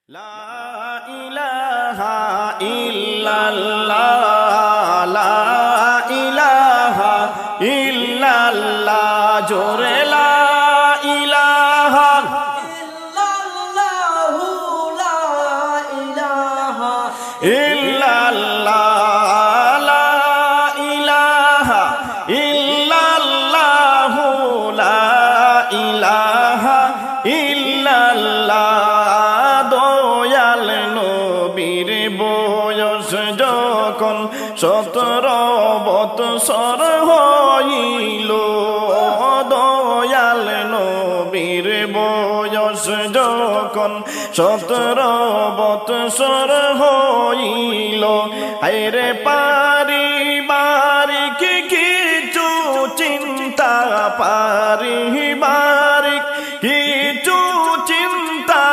লা ইলাহা ইল্লাল্লাহ লা ইলাহা ইল্লাল্লাহ জোরে লা ইলাহা ইল্লাল্লাহু লা ইলাহা ইল্লাল্লাহ লা ইলাহা ইল্লাল্লাহু লা ইলাহা ইল্লাল্লাহ দয়াল নবীর বয়স যখন 17 বৎসর হইল দয়াল নবীর বয়স যখন 17 বৎসর হইল আইরে পারিবারিক কিছু চিন্তা পারিবারিক কিছু চিন্তা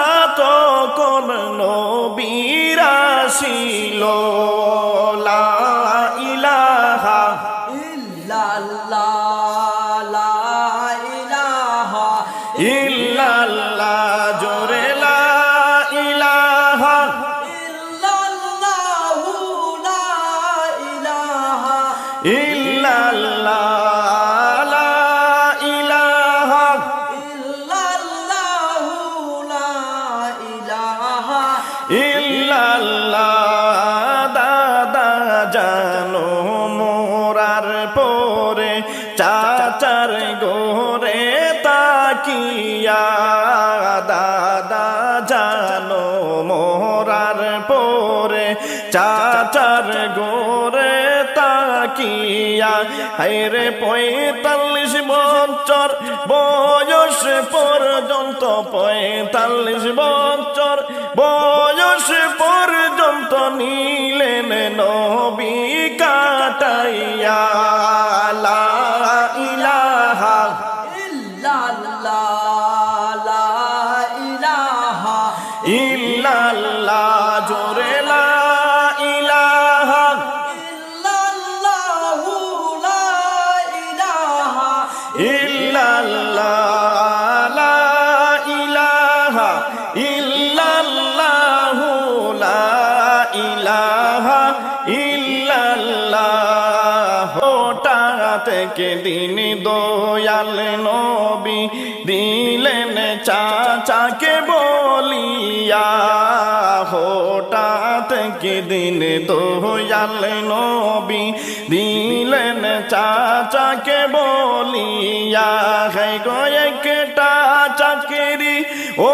তখন নবীর আসিল লা ইলাহা ইল্লাল্লাহ লা ইলাহা ইল্লাল্লাহ জোরে লা ইলাহা ইল্লাল্লাহু লা ইলাহা ইল্লাল্লাহ লা ইলাহা ইল্লাল্লাহু লা ইলাহা ইল্লাল্লাহ দাদা জানো মোরার পরে চাচার গোরে তাকিয়া দাদা জানো মোরার পরে চাচার গোরে তাকিয়া হায়রে 45 বছর বয়স পর্যন্ত 45 বছর বয়স পর্যন্ত নিলেন নবী কাটাইয়া লা ইলাহা ইল্লাল্লাহ লা ইলাহা ইল্লাল্লাহ জোরে লা ইলাহা ইল্লাল্লাহু লা ইলাহা ইল্লাল্লাহ লা ইলাহা ইল্লাল্লাহু লা ইলাহা ইল্লাল্লাহ হঠাৎ দিন দয়াল নবী দিলেন চাচাকে বলিয়া হঠাৎ দিন দয়াল নবী দিলেন চাচাকে বলিয়া হে গো একটা চাকরি ও